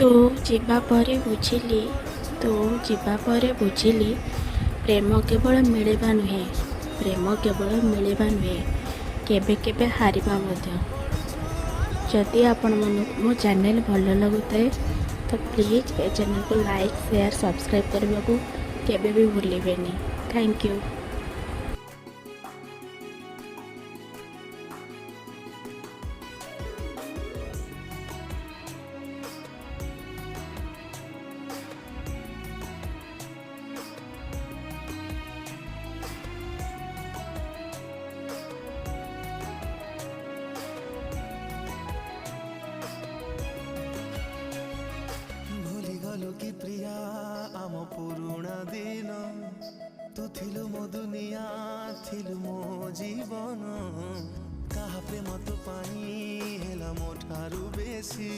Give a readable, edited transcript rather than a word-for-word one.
ତୁ ଯିବା ପରେ ବୁଝିଲି ତୁ ଯିବା ପରେ ବୁଝିଲି ପ୍ରେମ କେବଳ ମିଳିବା ନୁହେଁ କେବେ କେବେ ହାରିବା ମଧ୍ୟ। ଯଦି ଆପଣମାନଙ୍କୁ ମୋ ଚ୍ୟାନେଲ୍ ଭଲ ଲାଗୁଥାଏ ତ ପ୍ଲିଜ୍ ଏ ଚ୍ୟାନେଲ୍କୁ ଲାଇକ୍ ସେୟାର ସବସ୍କ୍ରାଇବ୍ କରିବାକୁ କେବେ ବି ଭୁଲିବେନି। Thank you. भूली गलु कि प्रिया आम पुरुणा दिन तू थिलु मो दुनिया थिलु मो जीवन कहा प्रेम तो पाई हेला मो ठारू बेसी